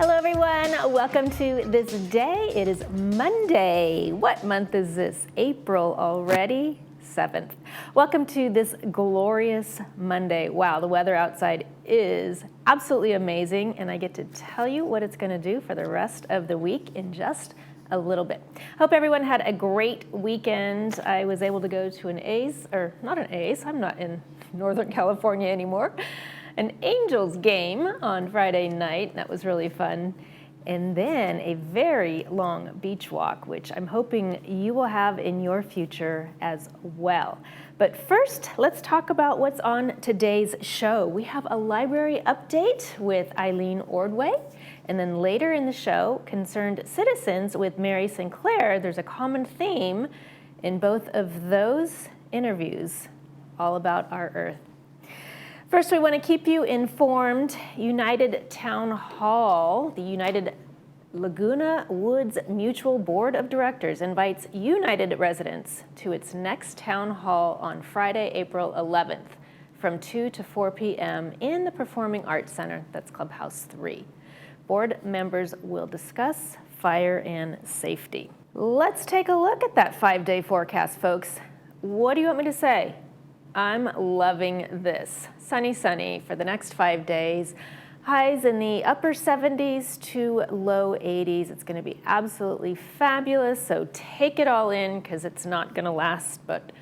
Hello everyone, welcome to This Day. It is Monday. What month is this? April already? 7th. Welcome to this glorious Monday. Wow, the weather outside is absolutely amazing, and I get to tell you what it's going to do for the rest of the week in just a little bit. Hope everyone had a great weekend. I was able to go to an A's, or not an A's, I'm not in Northern California anymore, an Angels game on Friday night. That was really fun. And then a very long beach walk, which I'm hoping you will have in your future as well. But first, let's talk about what's on today's show. We have a library update with Eileen Ordway. And then later in the show, Concerned Citizens with Mary Sinclair. There's a common theme in both of those interviews, all about our Earth. First, we want to keep you informed. United Town Hall, the United Laguna Woods Mutual Board of Directors invites United residents to its next town hall on Friday, April 11th from 2 to 4 p.m. in the Performing Arts Center, that's Clubhouse 3. Board members will discuss fire and safety. Let's take a look at that 5-day forecast, folks. What do you want me to say? I'm loving this. Sunny, sunny for the next 5 days. Highs in the upper 70s to low 80s. It's going to be absolutely fabulous, so take it all in because it's not going to last. But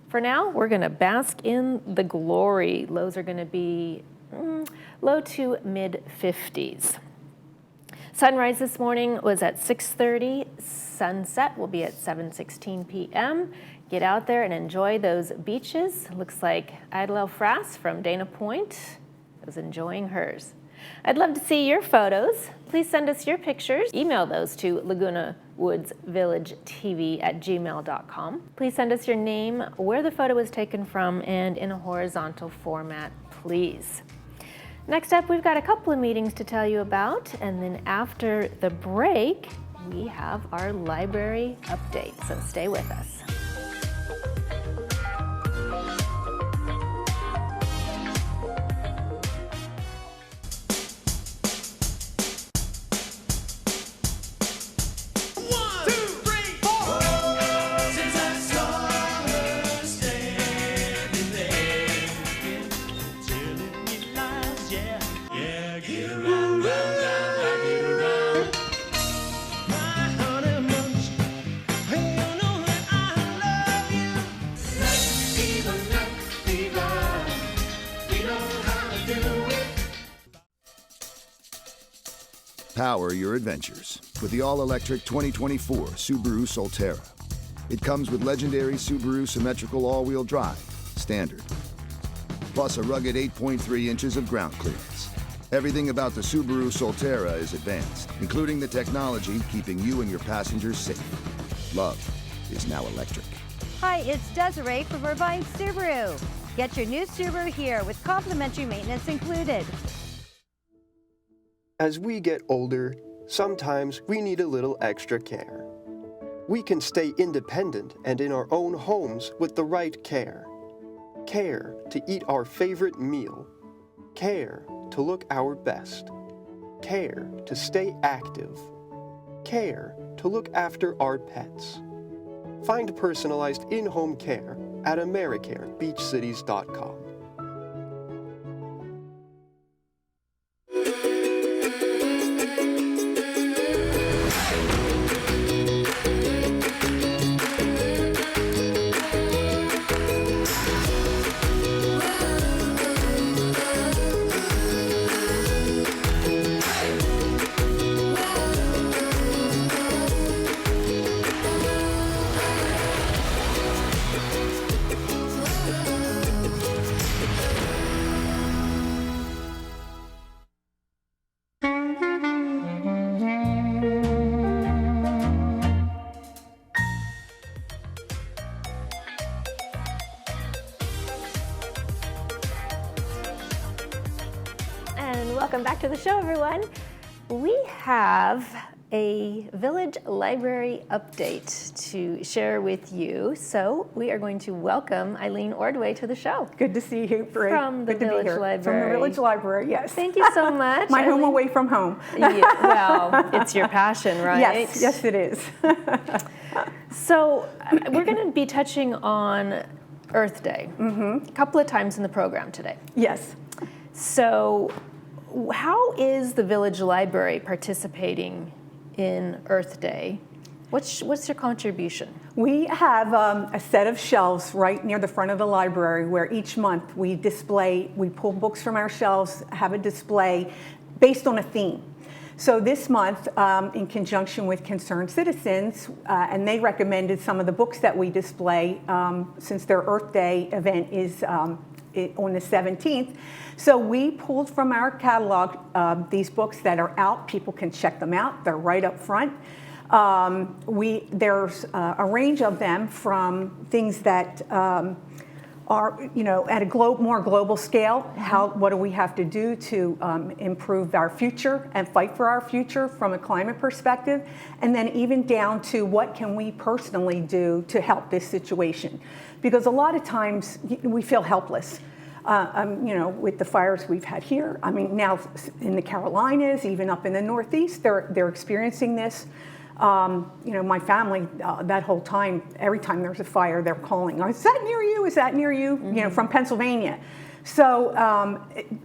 for now, we're going to bask in the glory. Lows are going to be low to mid 50s. Sunrise this morning was at 6:30. Sunset will be at 7:16 p.m. Get out there and enjoy those beaches. Looks like Adele Frass from Dana Point is enjoying hers. I'd love to see your photos. Please send us your pictures. Email those to Laguna Woods Village TV at gmail.com. Please send us your name, where the photo was taken from, and in a horizontal format, please. Next up, we've got a couple of meetings to tell you about, and then after the break, we have our library update, so stay with us. Power your adventures with the all-electric 2024 Subaru Solterra. It comes with legendary Subaru symmetrical all-wheel drive, standard, plus a rugged 8.3 inches of ground clearance. Everything about the Subaru Solterra is advanced, including the technology keeping you and your passengers safe. Love is now electric. Hi, it's Desiree from Irvine Subaru. Get your new Subaru here with complimentary maintenance included. As we get older, sometimes we need a little extra care. We can stay independent and in our own homes with the right care. Care to eat our favorite meal. Care to look our best. Care to stay active. Care to look after our pets. Find personalized in-home care at AmericareBeachCities.com. And welcome back to the show, everyone. We have a village library update to share with you. So we are going to welcome Eileen Ordway to the show. Good to see you, Brie. From the Good to be Village here. Library. From the Village Library, yes. Thank you so much. My home Eileen. away from home. Yeah, well, it's your passion, right? Yes, it is. So we're going to be touching on Earth Day a couple of times in the program today. Yes. So how is the Village Library participating in Earth Day? What's your contribution? We have a set of shelves right near the front of the library where each month we pull books from our shelves, have a display based on a theme. So this month, in conjunction with Concerned Citizens, and they recommended some of the books that we display since their Earth Day event is on the 17th. So we pulled from our catalog these books that are out. People can check them out. They're right up front. There's a range of them from things that are, at a more global scale. What do we have to do to improve our future and fight for our future from a climate perspective, and then even down to what can we personally do to help this situation, because a lot of times we feel helpless. With the fires we've had here. I mean, now in the Carolinas, even up in the Northeast, they're experiencing this. My family, that whole time, every time there's a fire, they're calling, is that near you? Is that near you? From Pennsylvania. So,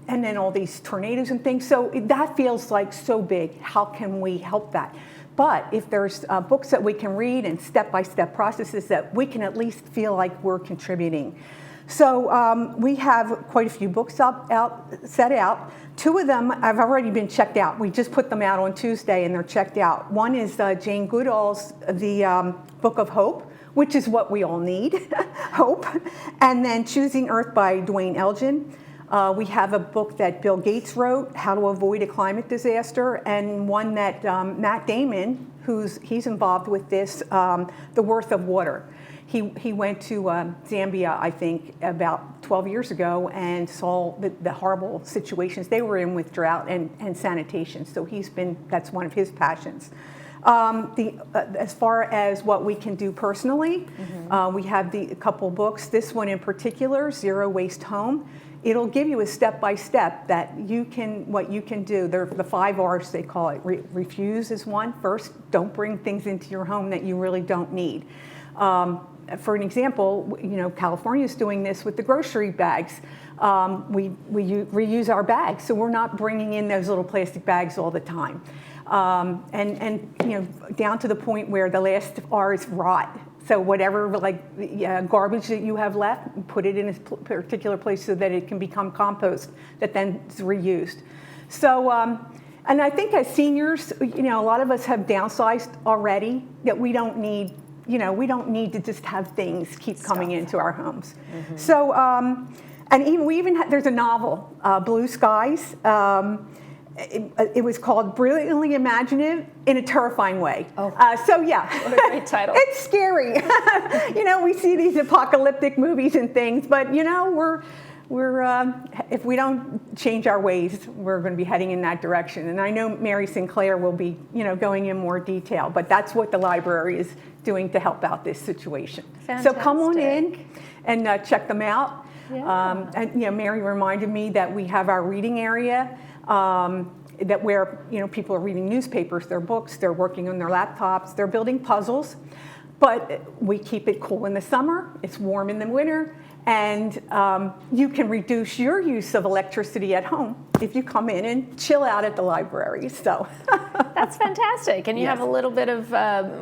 and then all these tornadoes and things. So that feels like so big. How can we help that? But if there's books that we can read and step-by-step processes that we can at least feel like we're contributing. So we have quite a few books set out. Two of them have already been checked out. We just put them out on Tuesday and they're checked out. One is Jane Goodall's The Book of Hope, which is what we all need, hope. And then Choosing Earth by Dwayne Elgin. We have a book that Bill Gates wrote, How to Avoid a Climate Disaster, and one that Matt Damon, he's involved with this, The Worth of Water. He went to Zambia, I think, about 12 years ago and saw the horrible situations they were in with drought and sanitation. So that's one of his passions. As far as what we can do personally, we have a couple books. This one in particular, Zero Waste Home. It'll give you a step-by-step that what you can do. They're the 5 R's, they call it. Refuse is one. First, don't bring things into your home that you really don't need. For an example, California is doing this with the grocery bags. We reuse our bags, so we're not bringing in those little plastic bags all the time. And down to the point where the last R is rot. So whatever garbage that you have left, put it in a particular place so that it can become compost that then is reused. So, and I think as seniors, a lot of us have downsized already, that we don't need. We don't need to just have things keep coming into our homes. So, and there's a novel, Blue Skies. It was called Brilliantly Imaginative in a Terrifying Way. So yeah. What a great title. It's scary. We see these apocalyptic movies and things, but if we don't change our ways, we're going to be heading in that direction. And I know Mary Sinclair will be, going in more detail, but that's what the library is doing to help out this situation. Fantastic. So come on in and check them out. Yeah. And Mary reminded me that we have our reading area where people are reading newspapers, their books, they're working on their laptops, they're building puzzles. But we keep it cool in the summer, it's warm in the winter, and you can reduce your use of electricity at home if you come in and chill out at the library. So that's fantastic, and you have a little bit of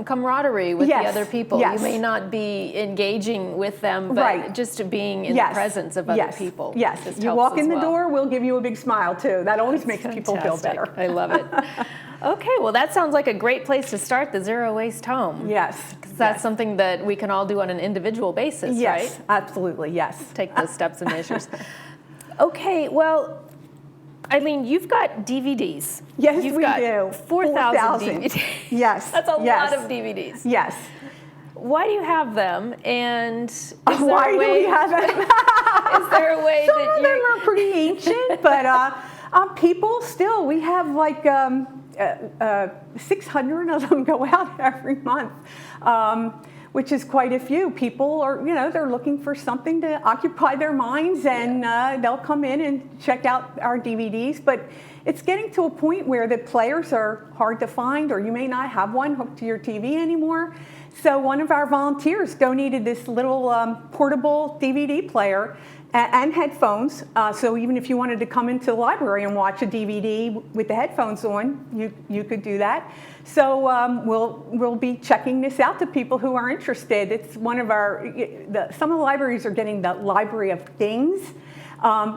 camaraderie with the other people. You may not be engaging with them, but just being in the presence of other people. Yes, you walk in the door, we'll give you a big smile too. That always makes people feel better. I love it. Okay, well that sounds like a great place to start the Zero Waste Home. Yes. Because that's something that we can all do on an individual basis, right? Yes, absolutely, yes. Take those steps and measures. Okay, well, Eileen, you've got DVDs. Yes, you've we got do. 4,000 DVDs. Yes. That's a lot of DVDs. Yes. Why do you have them? And why do we have them? Is there a way Some of them are pretty ancient, but people still, we have 600 of them go out every month, which is quite a few. People are, they're looking for something to occupy their minds, and they'll come in and check out our DVDs. But it's getting to a point where the players are hard to find, or you may not have one hooked to your TV anymore. So one of our volunteers donated this little portable DVD player and headphones. So even if you wanted to come into the library and watch a DVD with the headphones on, you could do that. So we'll be checking this out to people who are interested. It's one of some of the libraries are getting the Library of Things.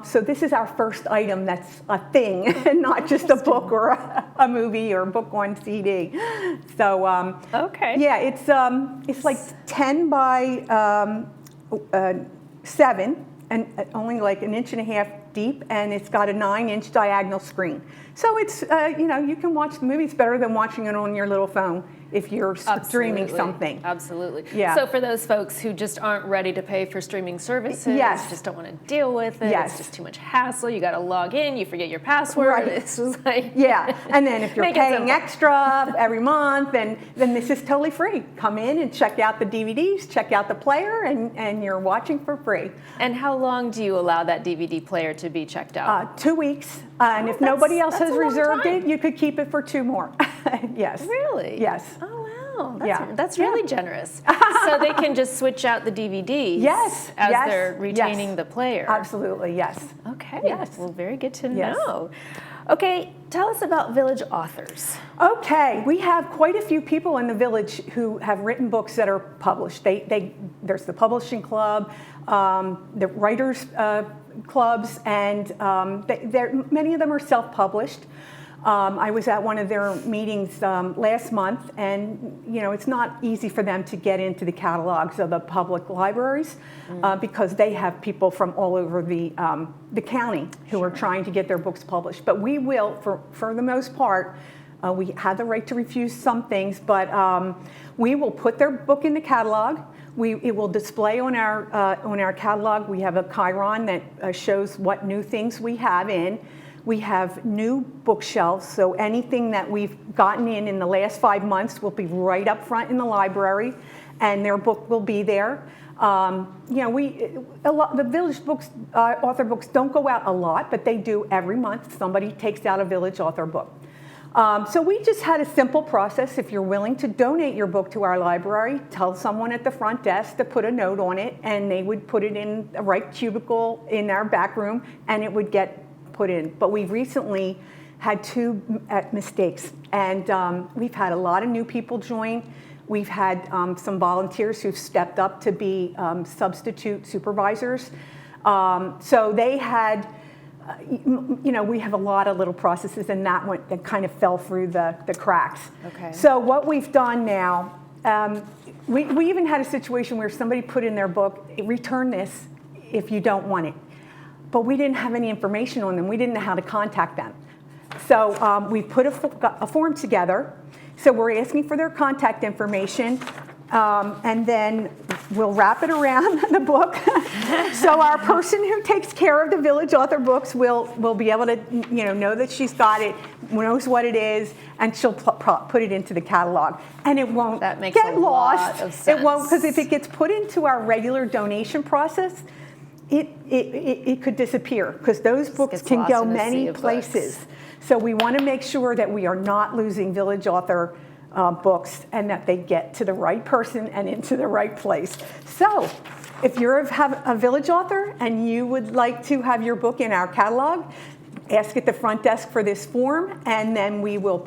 So this is our first item that's a thing, and not just a book or a movie or a book on CD. So okay. Yeah, it's like 10 by 7. And only like 1.5 inches deep, and it's got a 9-inch diagonal screen. So it's, you can watch the movie. It's better than watching it on your little phone if you're streaming something. Absolutely. Yeah. So for those folks who just aren't ready to pay for streaming services, Yes. just don't want to deal with it, Yes. it's just too much hassle, you got to log in, you forget your password, Right. it's just like... Yeah, and then if you're Make it paying simple. extra every month, then this is totally free. Come in and check out the DVDs, check out the player, and you're watching for free. And how long do you allow that DVD player to be checked out? 2 weeks, and if nobody else that's has a long reserved time. it, you could keep it for 2 more. Yes. Really? Yes. Oh, wow. Yeah. That's really generous. So they can just switch out the DVDs Yes. as Yes. they're retaining Yes. the player. Absolutely, yes. Okay. Yes. Well, very good to Yes. know. Okay, tell us about Village authors. Okay, we have quite a few people in the village who have written books that are published. There's the publishing club, the writers clubs, and many of them are self-published. I was at one of their meetings last month, and it's not easy for them to get into the catalogs of the public libraries because they have people from all over the county who are trying to get their books published. But we will, for the most part, we have the right to refuse some things, but we will put their book in the catalog. It will display on our catalog. We have a chyron that shows what new things we have in. We have new bookshelves, so anything that we've gotten in the last 5 months will be right up front in the library, and their book will be there. The village books, author books don't go out a lot, but they do every month. Somebody takes out a village author book. So we just had a simple process. If you're willing to donate your book to our library, tell someone at the front desk to put a note on it, and they would put it in the right cubicle in our back room, and it would get put in. But we've recently had 2 mistakes, and we've had a lot of new people join. We've had some volunteers who've stepped up to be substitute supervisors. So they had, we have a lot of little processes, and that kind of fell through the cracks. Okay. So what we've done now, we even had a situation where somebody put in their book, return this if you don't want it. But we didn't have any information on them. We didn't know how to contact them. So we put a form together. So we're asking for their contact information, and then we'll wrap it around the book. So our person who takes care of the village author books will be able to know that she's got it, knows what it is, and she'll put it into the catalog. And it won't That makes get a lost. lot of sense. It won't, because if it gets put into our regular donation process, it could disappear, because those books gets can lost go in a sea many of places. books. So we want to make sure that we are not losing village author books, and that they get to the right person and into the right place. So if you have a village author and you would like to have your book in our catalog, ask at the front desk for this form, and then we will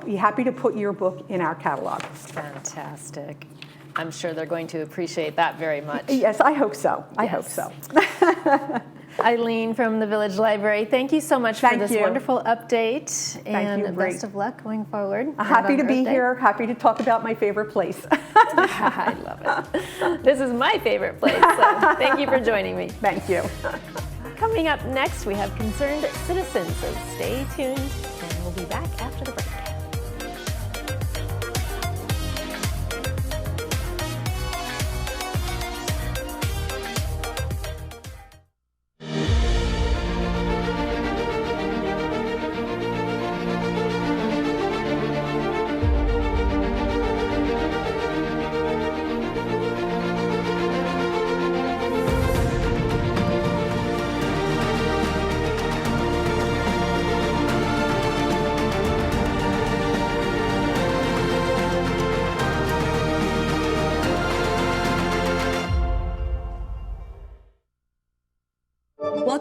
be happy to put your book in our catalog. Fantastic. I'm sure they're going to appreciate that very much. Yes, I hope so. I hope Yes. so. Eileen from the Village Library, thank you so much for Thank this you. wonderful update, and you, Bree. best of luck going forward. Happy on to be Earth Day. here. Happy to talk about my favorite place. I love it. This is my favorite place, so thank you for joining me. Thank you. Coming up next, we have Concerned Citizens, so stay tuned, and we'll be back after the break.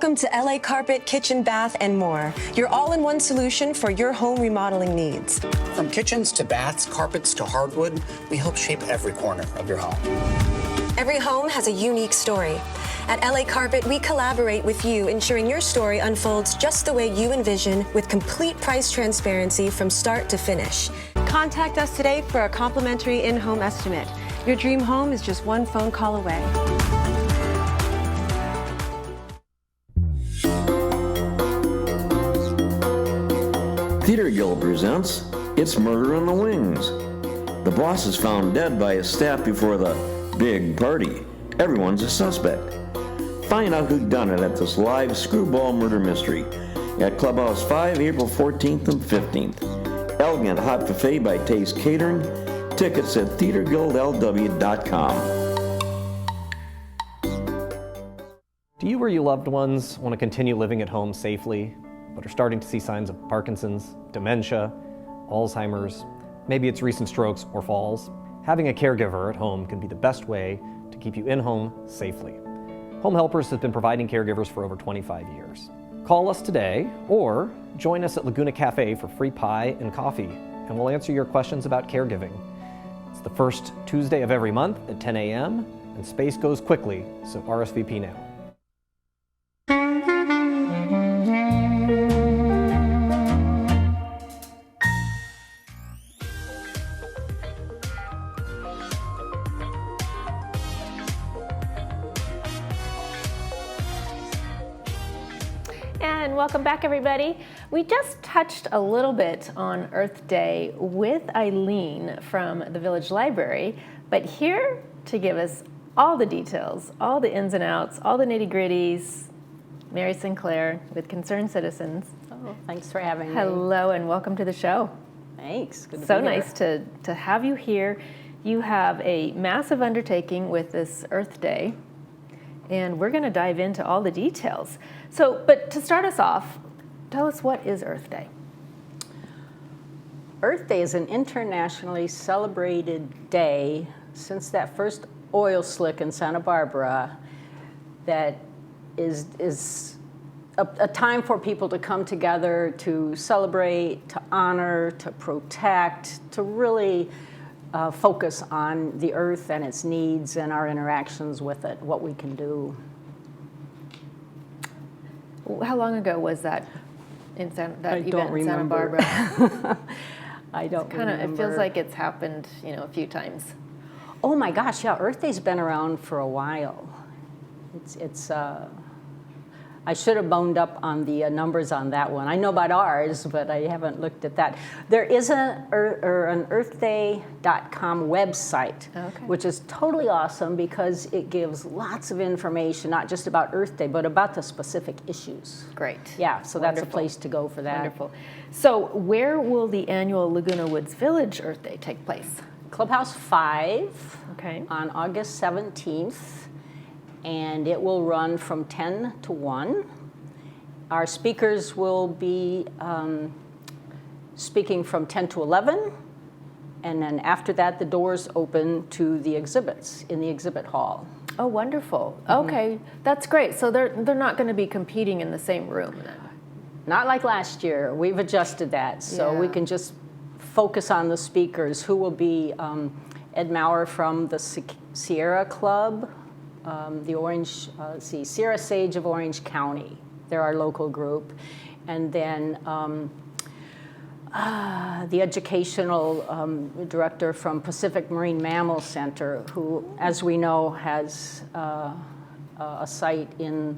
Welcome to LA Carpet, Kitchen, Bath, and more. Your all-in-one solution for your home remodeling needs. From kitchens to baths, carpets to hardwood, we help shape every corner of your home. Every home has a unique story. At LA Carpet, we collaborate with you, ensuring your story unfolds just the way you envision, with complete price transparency from start to finish. Contact us today for a complimentary in-home estimate. Your dream home is just one phone call away. Theater Guild presents It's Murder on the Wings. The boss is found dead by his staff before the big party. Everyone's a suspect. Find out who done it at this live screwball murder mystery at Clubhouse 5, April 14th and 15th. Elegant Hot Buffet by Taste Catering. Tickets at theaterguildlw.com. Do you or your loved ones want to continue living at home safely, but are starting to see signs of Parkinson's, dementia, Alzheimer's? Maybe it's recent strokes or falls. Having a caregiver at home can be the best way to keep you in home safely. Home Helpers has been providing caregivers for over 25 years. Call us today or join us at Laguna Cafe for free pie and coffee, and we'll answer your questions about caregiving. It's the first Tuesday of every month at 10 a.m., and space goes quickly, so RSVP now. And welcome back, everybody. We just touched a little bit on Earth Day with Eileen from the Village Library, but here to give us all the details, all the ins and outs, all the nitty-gritties, Mary Sinclair with Concerned Citizens. Oh, thanks for having me. Hello and welcome to the show. Thanks. Good to So be here. nice to have you here. You have a massive undertaking with this Earth Day, and we're going to dive into all the details. So, but to start us off, tell us, what is Earth Day? Earth Day is an internationally celebrated day since that first oil slick in Santa Barbara that is a time for people to come together to celebrate, to honor, to protect, to really focus on the earth and its needs and our interactions with it, what we can do. How long ago was that event in Santa Barbara? I don't remember. It feels like it's happened, a few times. Oh my gosh, yeah, Earth Day's been around for a while. I should have boned up on the numbers on that one. I know about ours, but I haven't looked at that. There is an earthday.com website, which is totally awesome because it gives lots of information, not just about Earth Day, but about the specific issues. Great. Yeah, so that's a place to go for that. Wonderful. So where will the annual Laguna Woods Village Earth Day take place? Clubhouse 5 on August 17th. And it will run from 10 to 1. Our speakers will be speaking from 10 to 11, and then after that, the doors open to the exhibits in the exhibit hall. Oh, wonderful. Okay, that's great. So they're not going to be competing in the same room then? Not like last year. We've adjusted that, so we can just focus on the speakers, who will be Ed Maurer from the Sierra Club, Sierra Sage of Orange County. They're our local group. And then the educational director from Pacific Marine Mammal Center, who, as we know, has a site in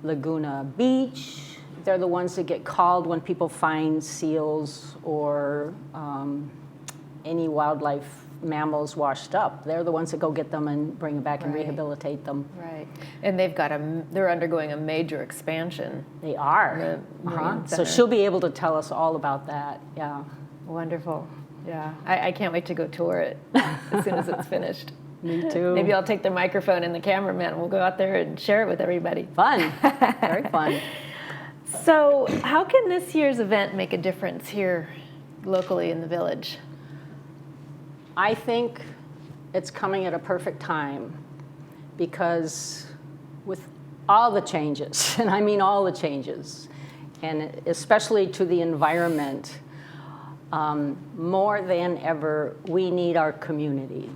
Laguna Beach. They're the ones that get called when people find seals or any wildlife mammals washed up. They're the ones that go get them and bring them back and rehabilitate them. Right. And they're undergoing a major expansion. They are. So she'll be able to tell us all about that. Yeah. Wonderful. Yeah. I can't wait to go tour it as soon as it's finished. Me too. Maybe I'll take the microphone and the cameraman and we'll go out there and share it with everybody. Fun. Very fun. So how can this year's event make a difference here locally in the village? I think it's coming at a perfect time because with all the changes, and I mean all the changes, and especially to the environment, more than ever, we need our community.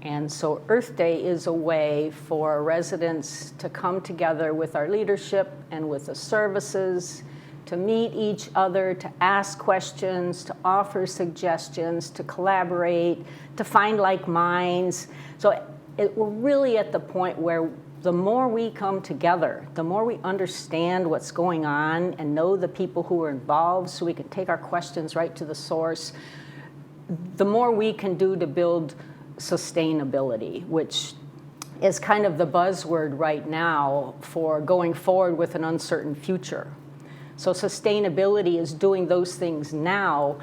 And so Earth Day is a way for residents to come together with our leadership and with the services, to meet each other, to ask questions, to offer suggestions, to collaborate, to find like minds. So we're really at the point where the more we come together, the more we understand what's going on and know the people who are involved so we can take our questions right to the source, the more we can do to build sustainability, which is kind of the buzzword right now for going forward with an uncertain future. So sustainability is doing those things now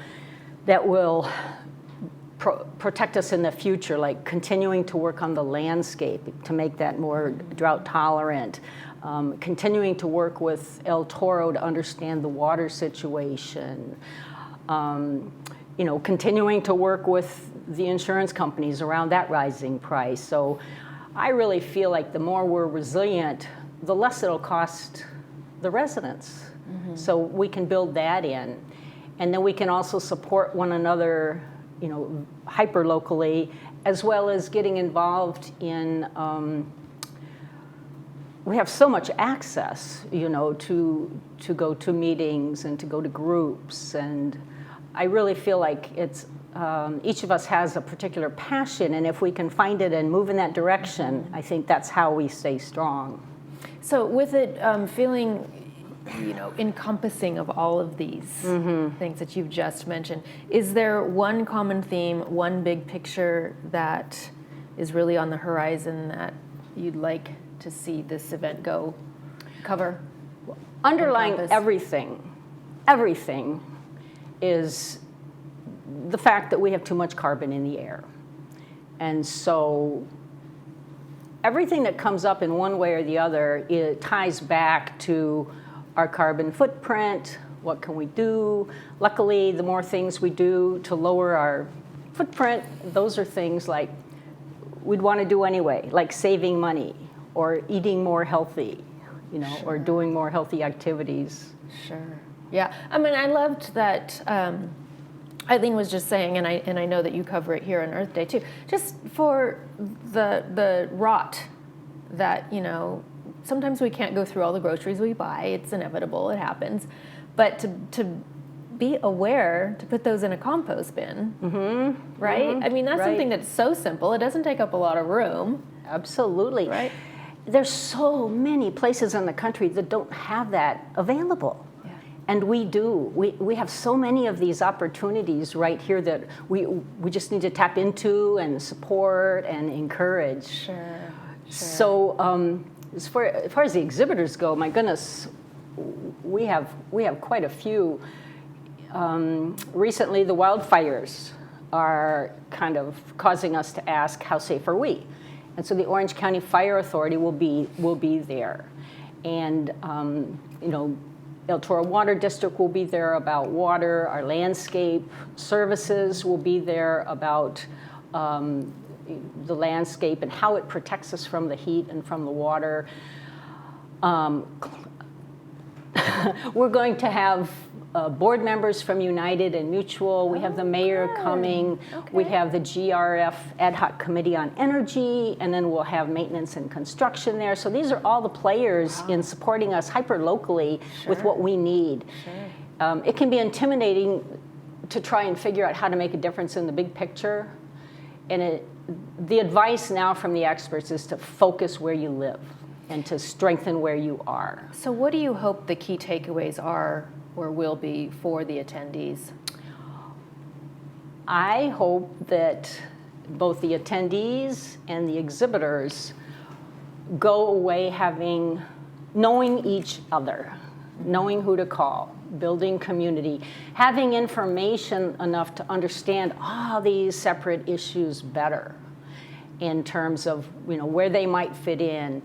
that will protect us in the future, like continuing to work on the landscape to make that more drought tolerant, continuing to work with El Toro to understand the water situation, continuing to work with the insurance companies around that rising price. So I really feel like the more we're resilient, the less it'll cost the residents. So we can build that in. And then we can also support one another, hyper locally, as well as getting involved in, we have so much access, to go to meetings and to go to groups. And I really feel like it's, each of us has a particular passion, and if we can find it and move in that direction, I think that's how we stay strong. So with it feeling, encompassing of all of these things that you've just mentioned, is there one common theme, one big picture that is really on the horizon that you'd like to see this event cover? Underlying everything is the fact that we have too much carbon in the air. And so everything that comes up in one way or the other, it ties back to our carbon footprint. What can we do? Luckily, the more things we do to lower our footprint, those are things like we'd want to do anyway, like saving money or eating more healthy, or doing more healthy activities. Sure. Yeah. I mean, I loved that Eileen was just saying, and I know that you cover it here on Earth Day too, just for the rot that, sometimes we can't go through all the groceries we buy. It's inevitable. It happens. But to be aware to put those in a compost bin, right? I mean, that's something that's so simple. It doesn't take up a lot of room. Absolutely. Right? There's so many places in the country that don't have that available. Yeah. And we do. We have so many of these opportunities right here that we just need to tap into and support and encourage. Sure. So as far as the exhibitors go, my goodness, we have quite a few. Recently, the wildfires are kind of causing us to ask, how safe are we? And so the Orange County Fire Authority will be there, and El Toro Water District will be there about water. Our landscape services will be there about the landscape and how it protects us from the heat and from the water. We're going to have board members from United and Mutual. We have the mayor coming. Okay. We have the GRF Ad Hoc Committee on Energy, and then we'll have maintenance and construction there. So these are all the players in supporting us hyper-locally with what we need. Sure. It can be intimidating to try and figure out how to make a difference in the big picture. And the advice now from the experts is to focus where you live and to strengthen where you are. So what do you hope the key takeaways are or will be for the attendees? I hope that both the attendees and the exhibitors go away knowing each other, knowing who to call, building community, having information enough to understand all these separate issues better in terms of where they might fit in.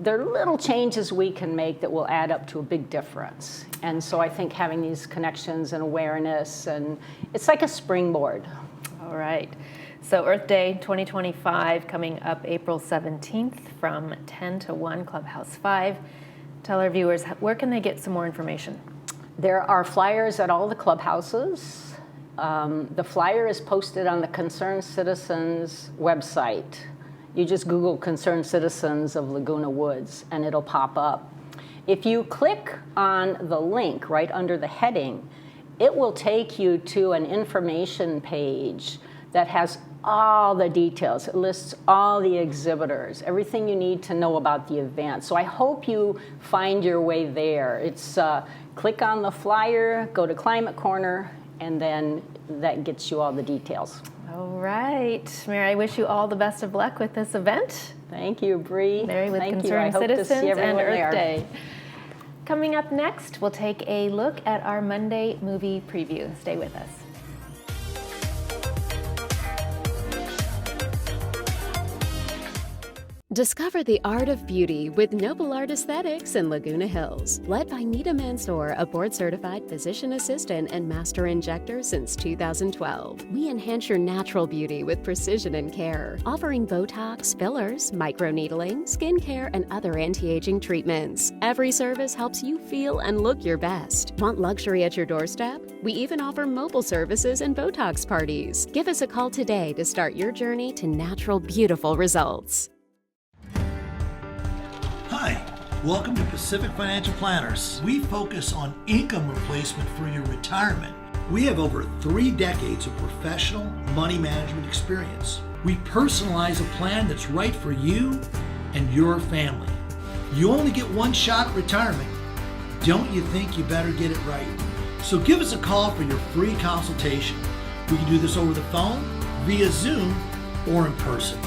There are little changes we can make that will add up to a big difference. And so I think having these connections and awareness, and it's like a springboard. All right. So Earth Day 2025 coming up April 17th from 10 to 1, Clubhouse 5. Tell our viewers, where can they get some more information? There are flyers at all the clubhouses. The flyer is posted on the Concerned Citizens website. You just Google Concerned Citizens of Laguna Woods and it'll pop up. If you click on the link right under the heading, it will take you to an information page that has all the details. It lists all the exhibitors, everything you need to know about the event. So I hope you find your way there. It's click on the flyer, go to Climate Corner, and then that gets you all the details. All right. Mary, I wish you all the best of luck with this event. Thank you, Bree. Mary with Thank Concerned you. I hope to see Citizens and everyone Earth there. Day. Coming up next, we'll take a look at our Monday movie preview. Stay with us. Discover the art of beauty with Noble Art Aesthetics in Laguna Hills. Led by Nita Mansour, a board-certified physician assistant and master injector since 2012. We enhance your natural beauty with precision and care, offering Botox, fillers, microneedling, skincare, and other anti-aging treatments. Every service helps you feel and look your best. Want luxury at your doorstep? We even offer mobile services and Botox parties. Give us a call today to start your journey to natural, beautiful results. Hi, welcome to Pacific Financial Planners. We focus on income replacement for your retirement. We have over 3 decades of professional money management experience. We personalize a plan that's right for you and your family. You only get one shot at retirement. Don't you think you better get it right? So give us a call for your free consultation. We can do this over the phone, via Zoom, or in person.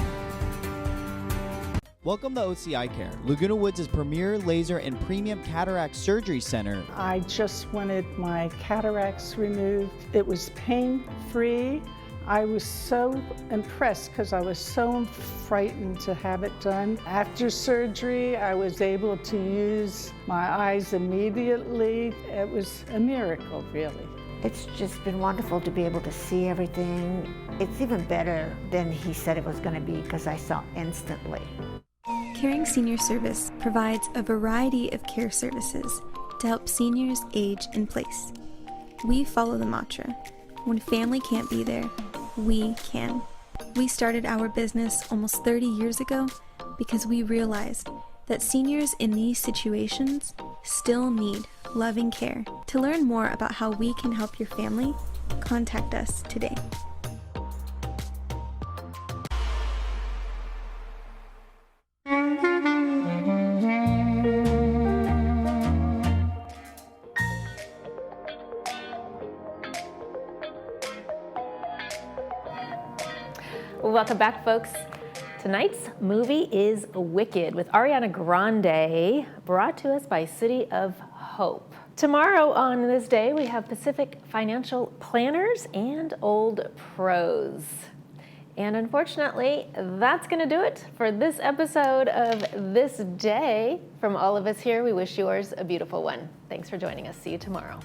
Welcome to OCI Care, Laguna Woods' premier laser and premium cataract surgery center. I just wanted my cataracts removed. It was pain-free. I was so impressed because I was so frightened to have it done. After surgery, I was able to use my eyes immediately. It was a miracle, really. It's just been wonderful to be able to see everything. It's even better than he said it was going to be because I saw instantly. Caring Senior Service provides a variety of care services to help seniors age in place. We follow the mantra, when family can't be there, we can. We started our business almost 30 years ago because we realized that seniors in these situations still need loving care. To learn more about how we can help your family, contact us today. Welcome back, folks. Tonight's movie is Wicked with Ariana Grande, brought to us by City of Hope. Tomorrow on This Day, we have Pacific Financial Planners and Old Pros. And unfortunately, that's going to do it for this episode of This Day. From all of us here, we wish yours a beautiful one. Thanks for joining us. See you tomorrow.